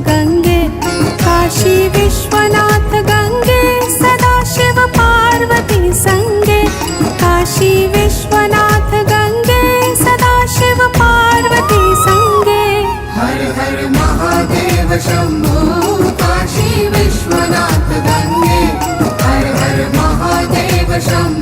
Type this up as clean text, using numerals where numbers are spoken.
गंगे, काशी विश्वनाथ गंगे, सदाशिव पार्वती संगे, काशी विश्वनाथ गंगे, सदाशिव पार्वती संगे। हर हर महादेव शंभो काशी विश्वनाथ गंगे, हर हर महादेव शंभो।